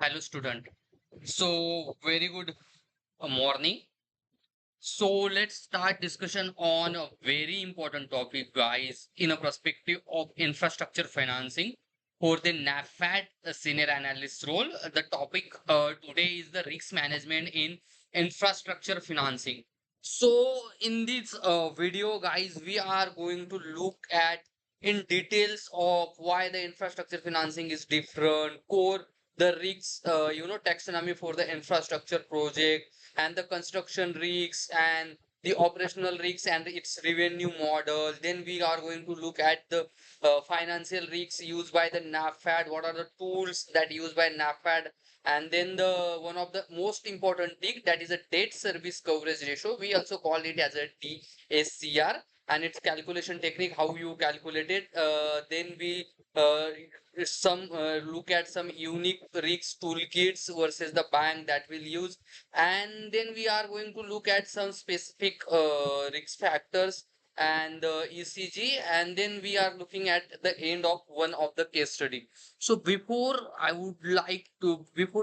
Hello student. So very good morning. So let's start discussion on a very important topic, guys, in a perspective of infrastructure financing for the NaBFID senior analyst role. The topic today is the risk management in infrastructure financing. So in this video, guys, we are going to look at in details of why the infrastructure financing is different, core the risks, taxonomy for the infrastructure project and the construction risks and the operational risks and its revenue model. Then we are going to look at the financial risks used by the NaBFID. What are the tools that used by NaBFID? And then the one of the most important thing, that is a debt service coverage ratio. We also call it as a DSCR, and its calculation technique, how you calculate it. Then we some look at some unique risk toolkits versus the bank that will use, and then we are going to look at some specific risk factors and ECG, and then we are looking at the end of one of the case study. So before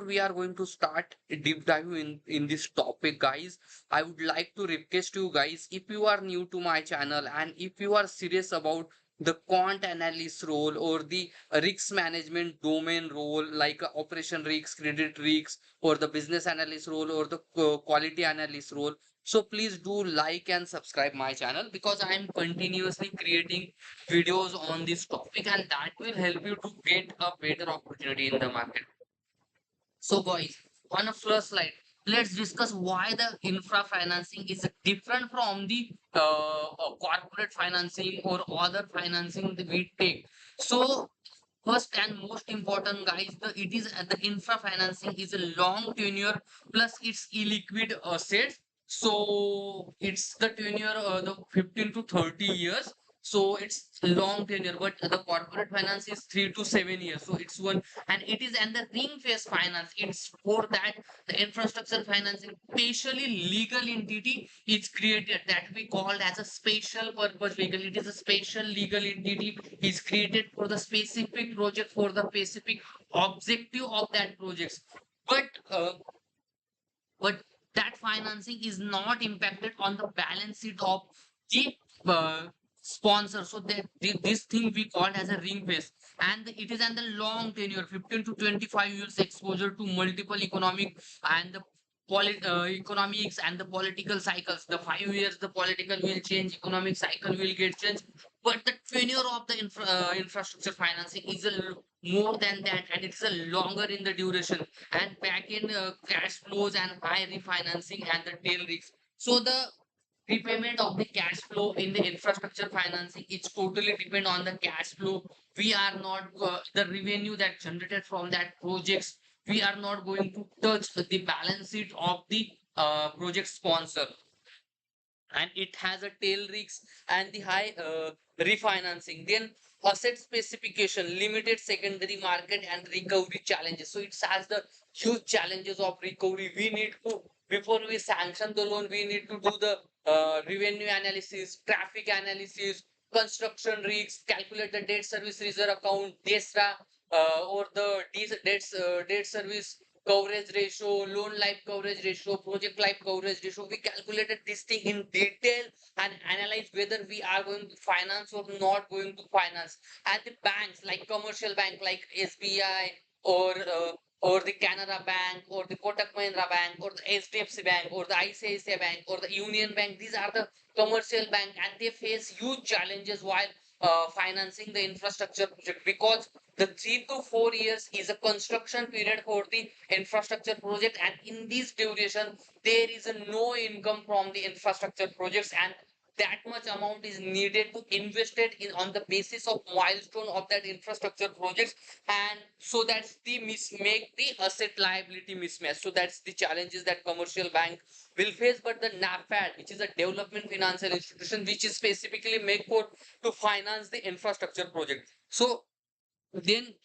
we are going to start a deep dive in this topic, guys, I would like to request you guys, if you are new to my channel and if you are serious about the quant analyst role or the risk management domain role, like operation risks, credit risks, or the business analyst role, or the quality analyst role, so please do like and subscribe my channel, because I am continuously creating videos on this topic, and that will help you to get a better opportunity in the market. So guys, on a first slide, let's discuss why the infra financing is different from the corporate financing or other financing that we take. So first and most important, guys, the infra financing is a long tenure plus it's illiquid assets. So it's the tenure the 15 to 30 years. So it's long tenure, but the corporate finance is 3 to 7 years. So it's one, and it is and the ring phase finance. It's for that the infrastructure financing, specially legal entity is created that we called as a special purpose vehicle. It is a special legal entity is created for the specific project, for the specific objective of that project. But but that financing is not impacted on the balance sheet of the sponsor. So that this thing we call as a ring fence, and it is under long tenure, 15 to 25 years exposure to multiple economic and the economics and the political cycles. The 5 years the political will change, economic cycle will get changed, but the tenure of the infrastructure financing is more than that, and it's a longer in the duration, and back in cash flows and high refinancing and the tail risks. So the repayment of the cash flow in the infrastructure financing, it's totally depend on the cash flow. We are not the revenue that generated from that projects, we are not going to touch the balance sheet of the project sponsor, and it has a tail risks and the high refinancing. Then asset specification, limited secondary market and recovery challenges. So it has the huge challenges of recovery. We need to, before we sanction the loan, we need to do the revenue analysis, traffic analysis, construction risks, calculate the debt service reserve account, DSRA, or the debt service coverage ratio, loan life coverage ratio, project life coverage ratio. We calculated this thing in detail and analyze whether we are going to finance or not going to finance. And the banks, like commercial bank like SBI, or the Canara Bank, or the Kotak Mahindra Bank, or the HDFC Bank, or the ICICI Bank, or the Union Bank. These are the commercial bank, and they face huge challenges while financing the infrastructure project, because the 3 to 4 years is a construction period for the infrastructure project, and in this duration there is a no income from the infrastructure projects, and that much amount is needed to invested in on the basis of milestone of that infrastructure projects, and so that's the make the asset liability mismatch. So that's the challenges that commercial bank will face. But the NaBFID, which is a development financial institution, which is specifically made for to finance the infrastructure project. So then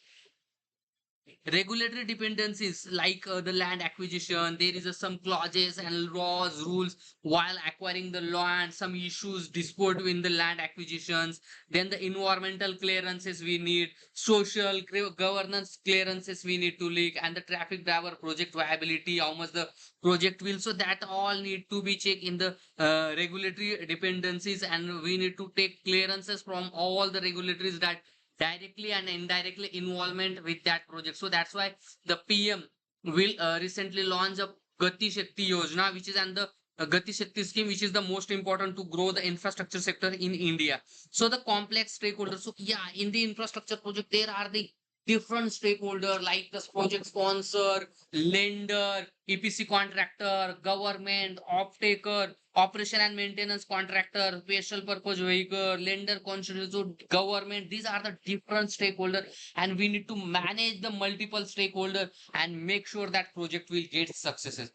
Regulatory dependencies like the land acquisition, there is some clauses and laws, rules while acquiring the land, some issues dispute in the land acquisitions. Then the environmental clearances we need, social governance clearances we need to leak, and the traffic driver project viability, how much the project will. So that all need to be checked in the regulatory dependencies, and we need to take clearances from all the regulatories that directly and indirectly involvement with that project. So that's why the PM will recently launch a Gati Shakti Yojana, which is and the Gati Shakti scheme, which is the most important to grow the infrastructure sector in India. So the complex stakeholders. So yeah, in the infrastructure project, there are the different stakeholder like the project sponsor, lender, EPC contractor, government, off-taker, operation and maintenance contractor, special purpose vehicle, lender, constitution, government. These are the different stakeholder, and we need to manage the multiple stakeholder and make sure that project will get successes.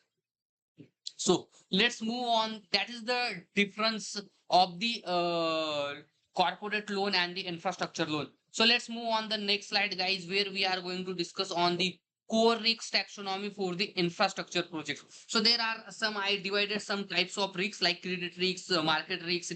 So let's move on. That is the difference of the corporate loan and the infrastructure loan. So let's move on the next slide, guys, where we are going to discuss on the core risks taxonomy for the infrastructure projects. So there are some, I divided some types of risks like credit risks, market risks,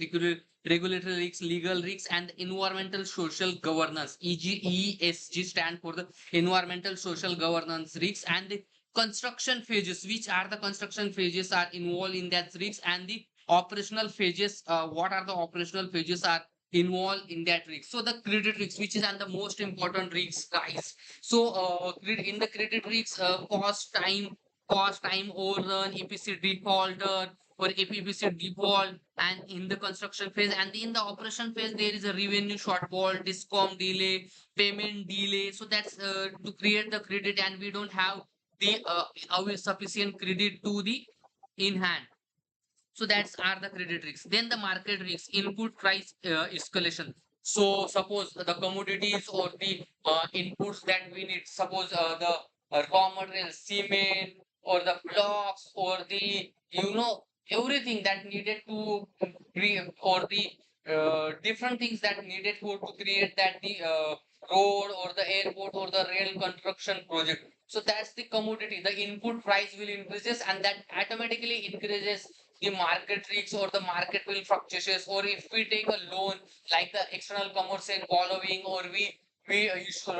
regulatory risks, legal risks, and environmental social governance. ESG stand for the environmental social governance risks, and the construction phases, which are the construction phases are involved in that risks, and the operational phases, what are the operational phases are involved in that risk. So the credit risk, which is and the most important risk, guys. So in the credit risk, cost time overrun, EPC defaulter or APPC default, and in the construction phase, and in the operation phase there is a revenue shortfall, discom delay, payment delay. So that's to create the credit, and we don't have the sufficient credit to the in hand. So that's are the credit risks. Then the market risks, input price escalation. So suppose the commodities or the inputs that we need, suppose the raw material, cement or the blocks or the, everything that needed to create, or the different things that needed to create that the road or the airport or the rail construction project. So that's the commodity. The input price will increases, and that automatically increases the market risks, or the market will fluctuates. Or if we take a loan like the external commercial borrowing, or we issue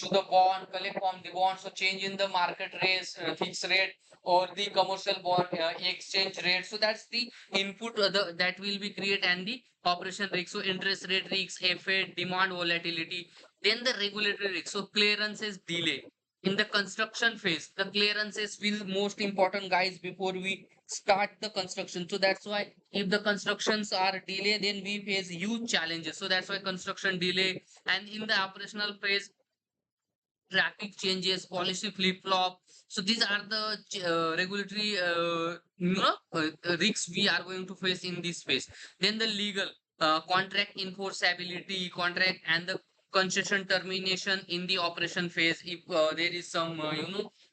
the bond, collect from the bond, so change in the market rates, fixed rate, or the commercial bond exchange rate. So that's the input that will be create, and the operation risk. So interest rate risks, FA, demand volatility. Then the regulatory risk. So clearances delay in the construction phase. The clearances will most important, guys, before we start the construction. So that's why if the constructions are delayed, then we face huge challenges. So that's why construction delay. And in the operational phase, traffic changes, policy flip flop. So these are the regulatory risks we are going to face in this phase. Then the legal, contract enforceability, contract and the concession termination in the operation phase, if there is some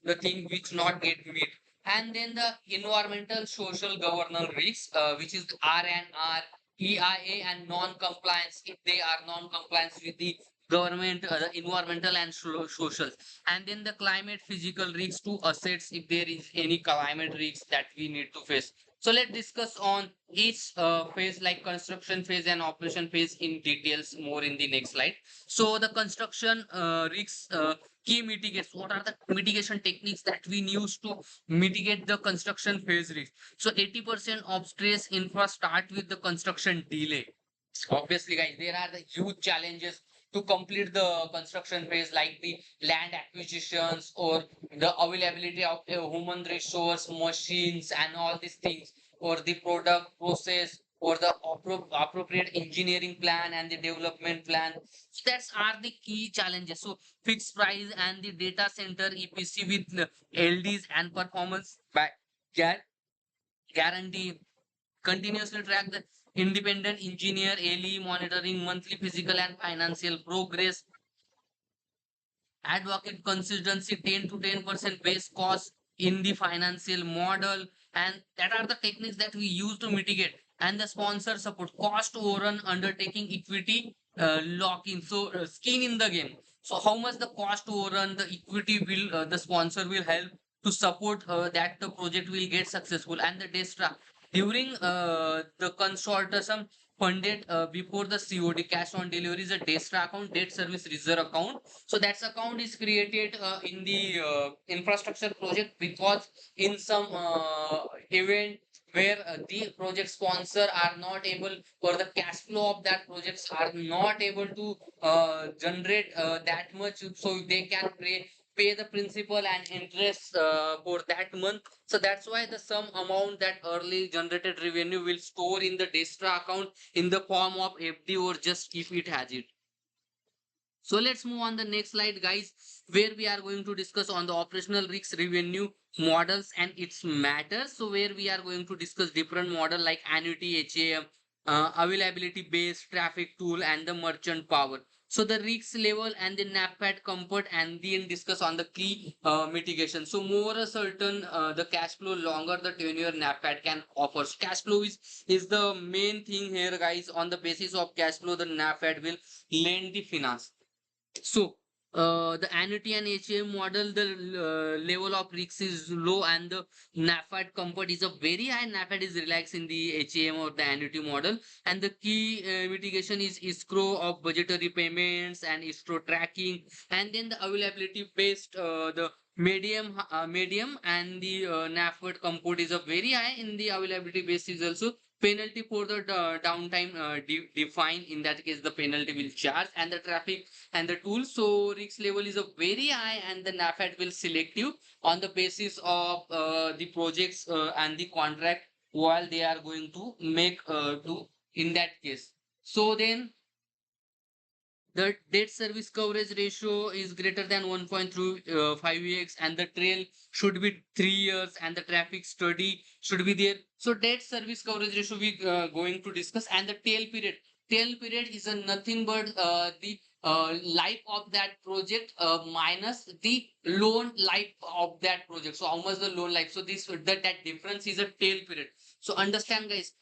the thing which not get met. And then the environmental social governance risks, which is R and R, EIA, and non-compliance, if they are non-compliance with the government, environmental and social. And then the climate physical risks to assets, if there is any climate risks that we need to face. So let's discuss on each phase, like construction phase and operation phase, in details more in the next slide. So the construction risks, key mitigates, what are the mitigation techniques that we use to mitigate the construction phase risk. So 80% of stress infra start with the construction delay. Obviously, guys, there are the huge challenges to complete the construction phase, like the land acquisitions or the availability of human resource, machines, and all these things, or the product process, or the appropriate engineering plan and the development plan. So that's are the key challenges. So fixed price and the data center EPC with LDs and performance by guarantee, continuously track the independent engineer, LE monitoring monthly physical and financial progress, advocate consistency, 10 to 10% base cost in the financial model. And that are the techniques that we use to mitigate. And the sponsor support, cost overrun, undertaking equity, lock in. So skin in the game. So how much the cost overrun, the equity will the sponsor will help to support that the project will get successful, and the DSRA during the consortium funded before the COD, cash on delivery, is a DSRA account, debt service reserve account. So that account is created in the infrastructure project, because in some event where the project sponsor are not able, or the cash flow of that projects are not able to generate that much, so they can pay the principal and interest for that month. So that's why the sum amount that early generated revenue will store in the DSRA account in the form of FD, or just if it has it. So let's move on the next slide, guys, where we are going to discuss on the operational risk revenue models and its matters. So where we are going to discuss different model like annuity, HAM, availability based traffic tool, and the merchant power. So the risk level and the NaBFID comfort, and then discuss on the key mitigation. So more a certain the cash flow, longer the tenure NaBFID can offer. So cash flow is the main thing here, guys. On the basis of cash flow, the NaBFID will lend the finance. So the annuity and HAM model, the level of risk is low, and the NaBFID comfort is a very high. NaBFID is relaxed in the HAM or the annuity model, and the key mitigation is escrow of budgetary payments and escrow tracking, and then the availability based the medium, and the NaBFID comfort is a very high in the availability based is also. Penalty for the downtime defined, in that case the penalty will charge, and the traffic and the tool. So risk level is a very high, and the NaBFID will select you on the basis of the projects and the contract while they are going to make to in that case. So then the debt service coverage ratio is greater than 1.5x, and the trail should be 3 years, and the traffic study should be there. So debt service coverage ratio we going to discuss, and the tail period is a nothing but the life of that project minus the loan life of that project. So how much the loan life, so this that difference is a tail period. So understand, guys,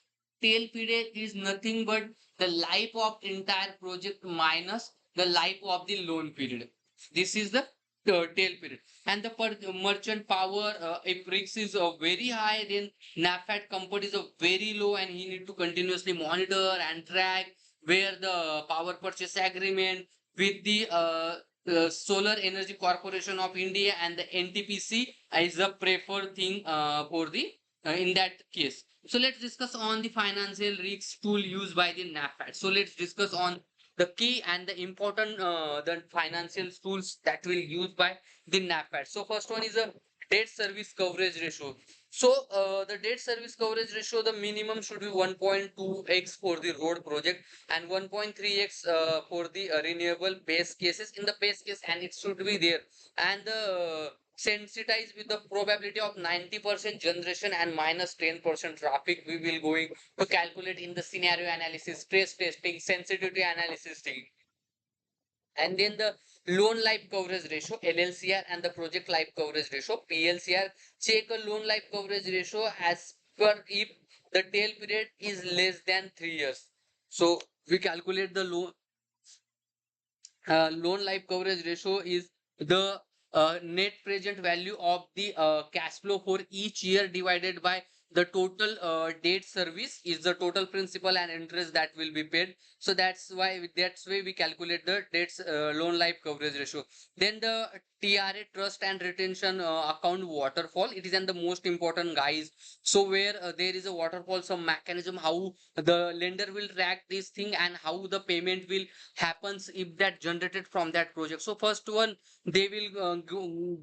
tail period is nothing but the life of entire project minus the life of the loan period. This is the tail period. And the merchant power, if risk is very high, then NaBFID comfort is very low, and he need to continuously monitor and track where the power purchase agreement with the Solar Energy Corporation of India and the NTPC is the preferred thing for the in that case. So let's discuss on the financial risk tool used by the NaBFID. So let's discuss on the key and the important the financial tools that will use by the NaBFID. So first one is a debt service coverage ratio. So the debt service coverage ratio, the minimum should be 1.2x for the road project, and 1.3x for the renewable base cases in the base case, and it should be there. And the sensitized with the probability of 90% generation and minus 10% traffic, we will going to calculate in the scenario analysis, stress testing, sensitivity analysis thing. And then the loan life coverage ratio, LLCR, and the project life coverage ratio, PLCR. Check a loan life coverage ratio as per if the tail period is less than 3 years. So we calculate the loan life coverage ratio is the net present value of the cash flow for each year divided by the total debt service, is the total principal and interest that will be paid. So that's why we calculate the debts loan life coverage ratio. Then the TRA, trust and retention account waterfall, it is the most important, guys. So where there is a waterfall, some mechanism how the lender will track this thing and how the payment will happens if that generated from that project. So first one, they will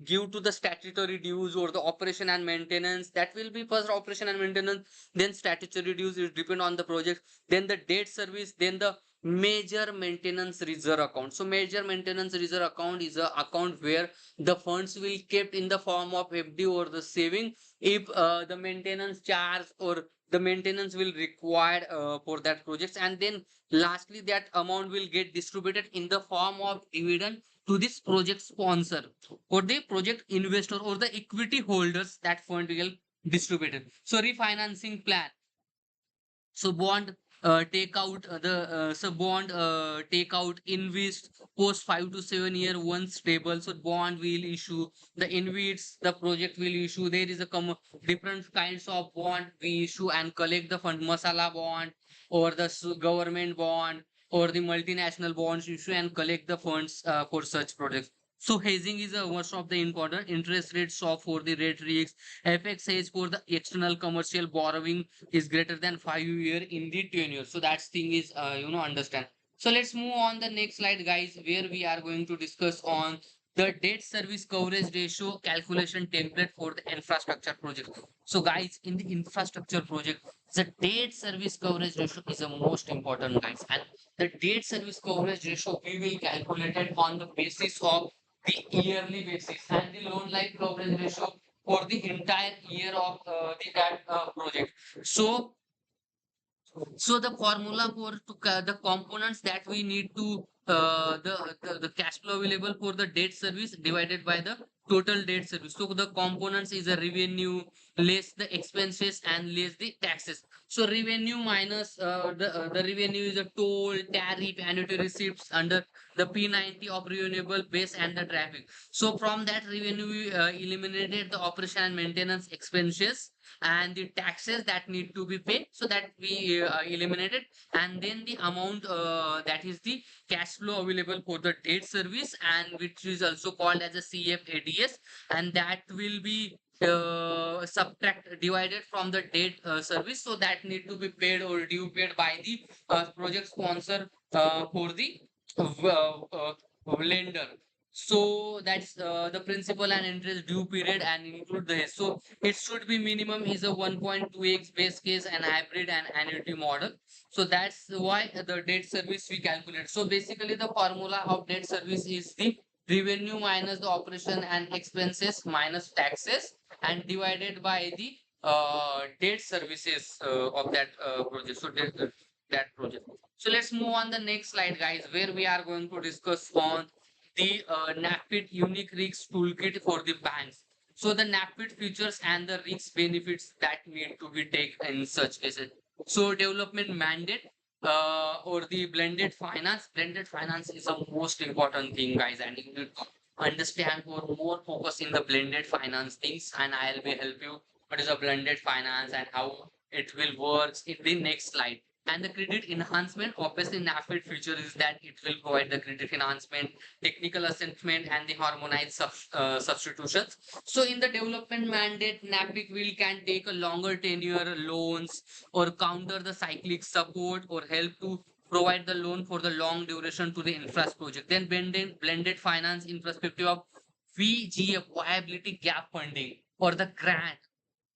give to the statutory dues or the operation and maintenance. That will be first operation and maintenance, then statutory dues, it depend on the project, then the debt service, then the major maintenance reserve account. So major maintenance reserve account is a account where the funds will kept in the form of FD or the saving if the maintenance charge or the maintenance will required for that projects. And then lastly, that amount will get distributed in the form of dividend to this project sponsor or the project investor or the equity holders. That fund will distributed. So refinancing plan. So bond take out the sub bond take out invest post 5 to 7 year once stable. So bond will issue the invest, the project will issue. There is a different kinds of bond we issue and collect the fund, masala bond or the government bond or the multinational bonds issue and collect the funds for such projects. So hedging is a most of the important interest rate swap for the rate risks. FX hedge for the external commercial borrowing is greater than 5 year in the tenure. So that thing is understand. So let's move on the next slide, guys, where we are going to discuss on the debt service coverage ratio calculation template for the infrastructure project. So guys, in the infrastructure project, the debt service coverage ratio is the most important, guys. And the debt service coverage ratio we will calculate it on the basis of the yearly basis and the loan life coverage ratio for the entire year of the that project. So the formula for the components that we need to the cash flow available for the debt service divided by the total debt service. So the components is a revenue less the expenses and less the taxes. So revenue minus the revenue is a toll, tariff, annuity receipts under the P90 of renewable base and the traffic. So from that revenue we eliminated the operation and maintenance expenses and the taxes that need to be paid, so that we eliminated, and then the amount that is the cash flow available for the debt service, and which is also called as a CFADS, and that will be subtract divided from the debt service, so that need to be paid or due paid by the project sponsor for the lender. So that's the principal and interest due period and include the. So it should be minimum is a 1.2x base case and hybrid and annuity model. So that's why the debt service we calculate. So basically the formula of debt service is the revenue minus the operation and expenses minus taxes and divided by the debt services of that project. So that project. So let's move on the next slide, guys, where we are going to discuss on the NaBFID unique risks toolkit for the banks. So the NaBFID features and the risk benefits that need to be taken in such cases. So development mandate or the blended finance. Blended finance is the most important thing, guys, and you need to understand for more focus in the blended finance things. And I'll be help you what is a blended finance and how it will work in the next slide. And the credit enhancement, obviously, NaBFID feature is that it will provide the credit enhancement, technical assessment, and the harmonized substitutions. So, in the development mandate, NaBFID will can take a longer tenure loans or counter the cyclic support or help to provide the loan for the long duration to the infra project. Then blended finance in perspective of VGF, viability gap funding or the grant.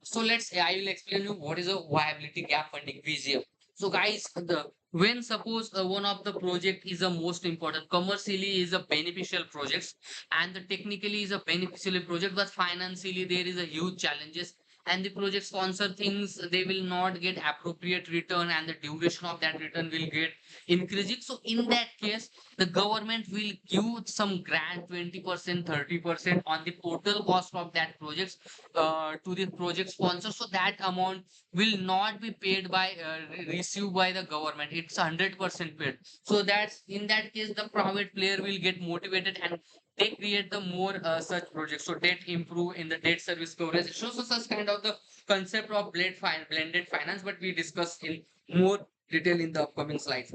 So I will explain you what is a viability gap funding VGF. So guys, the when suppose one of the project is a most important, commercially is a beneficial projects and the technically is a beneficial project, but financially there is a huge challenges and the project sponsor thinks they will not get appropriate return and the duration of that return will get increasing. So in that case, the government will give some grant 20%, 30% on the total cost of that project to the project sponsor. So that amount will not be paid by received by the government. It's 100% paid. So that's in that case the private player will get motivated and they create the more such projects. So debt improve in the debt service coverage. It shows us such kind of the concept of blended finance, but we discuss in more detail in the upcoming slides.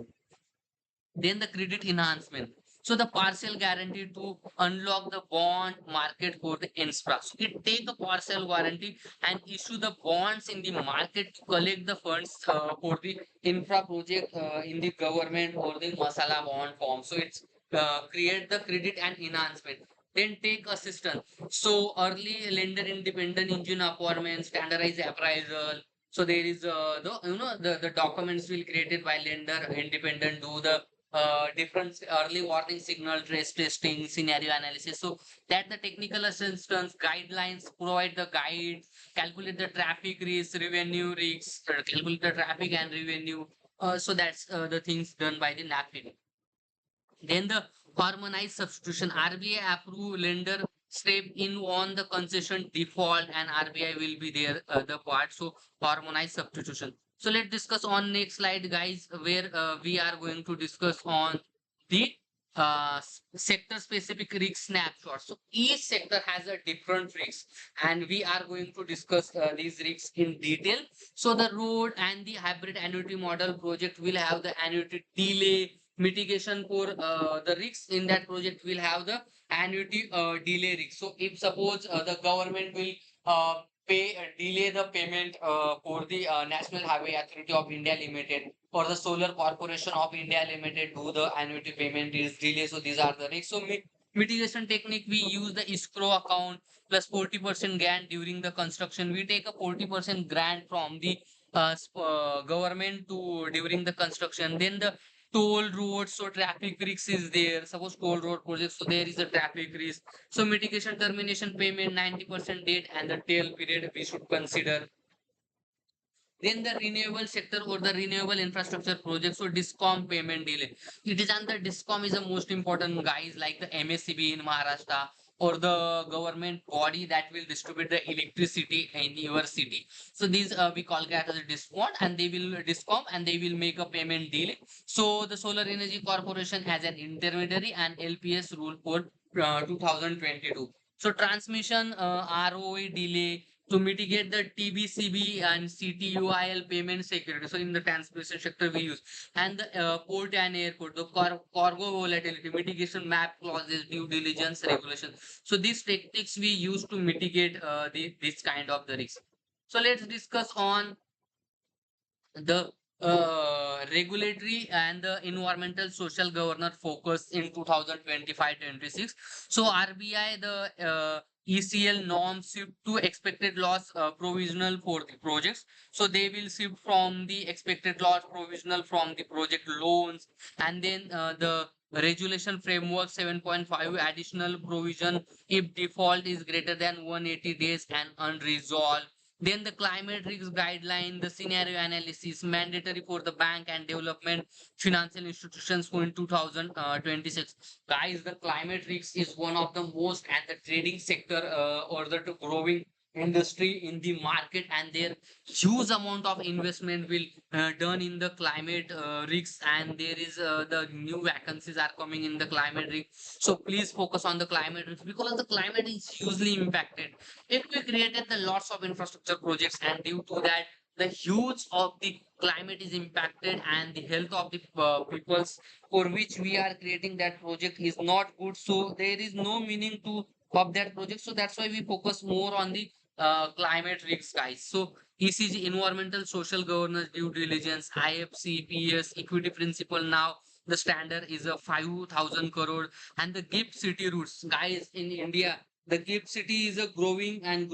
Then the credit enhancement. So the partial guarantee to unlock the bond market for the infra. So it take a partial guarantee and issue the bonds in the market to collect the funds for the infra project in the government or the masala bond form. So it's create the credit and enhancement. Then take assistance. So early lender independent engine appointment, standardized appraisal. So there is the documents will created by lender independent do the different early warning signal trace testing scenario analysis, so that the technical assistance guidelines provide the guide, calculate the traffic risk revenue risks, calculate the traffic and revenue, so that's the things done by the NaBFID. Then the harmonized substitution. RBI approve lender step in on the concession default and RBI will be there the part. So harmonized substitution. So let's discuss on next slide, guys, where we are going to discuss on the sector specific risk snapshot. So each sector has a different risk, and we are going to discuss these risks in detail. So the road and the hybrid annuity model project will have the annuity delay mitigation for the risks in that project will have the annuity delay risk. So if suppose the government will delay the payment for the National Highway Authority of India Limited or the Solar Corporation of India Limited do the annuity payment is delay. So these are the risks. So mitigation technique, we use the escrow account plus 40% grant during the construction. We take a 40% grant from the government to during the construction. Then the toll roads, so traffic risk is there. Suppose toll road project, so there is a traffic risk. So mitigation termination payment 90% date and the tail period we should consider. Then the renewable sector or the renewable infrastructure project. So DISCOM payment delay. It is under DISCOM is the most important guys like the MSCB in Maharashtra or the government body that will distribute the electricity in your city. So these we call that as a DISCOM and they will DISCOM and they will make a payment delay. So the Solar Energy Corporation has an intermediary and LPS rule for 2022. So transmission ROE delay to mitigate the TBCB and CTUIL payment security. So in the transmission sector we use and the port and airport, the cargo volatility mitigation map clauses, due diligence regulation. So these techniques we use to mitigate this kind of the risk. So let's discuss on the regulatory and the environmental social governance focus in 2025-26. So RBI, the ECL norms shift to expected loss provisional for the projects. So they will shift from the expected loss provisional from the project loans, and then the regulation framework 7.5 additional provision if default is greater than 180 days and unresolved. Then the climate risk guideline, the scenario analysis mandatory for the bank and development financial institutions for in 2026. Guys, the climate risk is one of the most and the trading sector or the growing industry in the market, and there huge amount of investment will done in the climate risks, and there is the new vacancies are coming in the climate risk. So please focus on the climate risk because the climate is hugely impacted if we created the lots of infrastructure projects and due to that the huge of the climate is impacted and the health of the peoples for which we are creating that project is not good, so there is no meaning to of that project. So that's why we focus more on the climate risks, guys. So ECG, environmental social governance due diligence, IFCPS equity principle, now the standard is a 5,000 crore. And the gift city routes, guys, in India the gift city is a growing and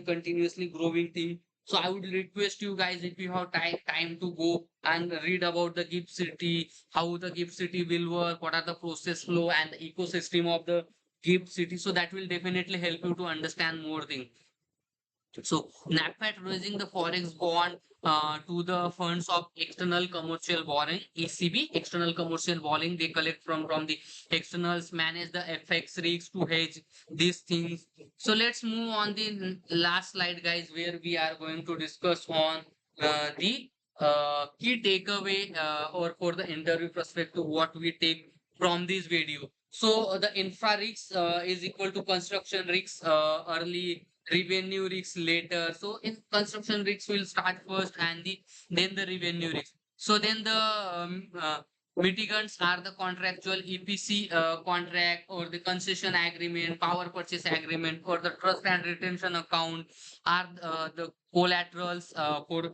continuously growing thing. So I would request you guys, if you have time to go and read about the gift city, how the gift city will work, what are the process flow and the ecosystem of the gift city. So that will definitely help you to understand more things. So NaBFID raising the forex bond to the funds of external commercial borrowing, ECB, external commercial borrowing, they collect from the externals, manage the FX risks to hedge these things. So let's move on the last slide, guys, where we are going to discuss on the key takeaway or for the interview perspective, what we take from this video. So the infra risks is equal to construction risks early, revenue risks later. So in construction risks will start first and then the revenue risks. So then the mitigants are the contractual EPC contract or the concession agreement, power purchase agreement, or the trust and retention account are the collaterals for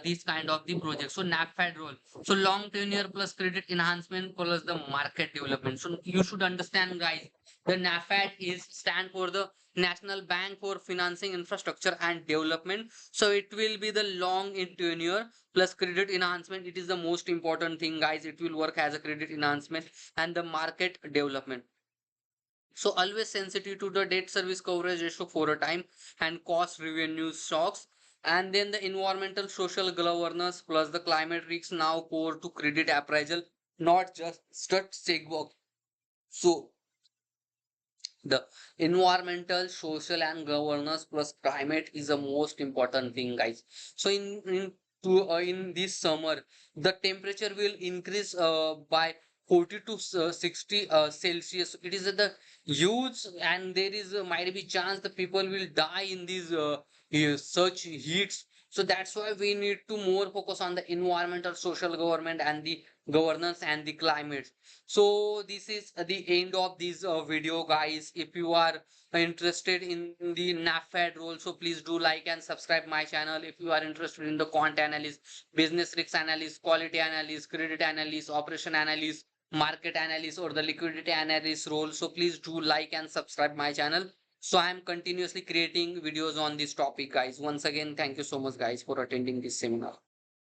these kind of the projects. So NaBFID role. So long tenure plus credit enhancement plus the market development. So you should understand, guys, the NaBFID is stand for the National Bank for Financing Infrastructure and Development. So it will be the long in tenure plus credit enhancement. It is the most important thing, guys. It will work as a credit enhancement and the market development. So always sensitive to the debt service coverage ratio for a time and cost revenue shocks. And then the environmental social governance plus the climate risks now core to credit appraisal, not just stud checkbox. So the environmental social and governance plus climate is the most important thing, guys. So in to in this summer the temperature will increase by 40 to 60 Celsius. It is the huge, and there is might be chance the people will die in these such heats. So that's why we need to more focus on the environmental, social government, and the governance and the climate. So this is the end of this video, guys. If you are interested in the NaBFID role, so please do like and subscribe my channel. If you are interested in the quant analyst, business risk analyst, quality analyst, credit analyst, operation analyst, market analyst, or the liquidity analyst role, so please do like and subscribe my channel. So I am continuously creating videos on this topic, guys. Once again, thank you so much, guys, for attending this seminar.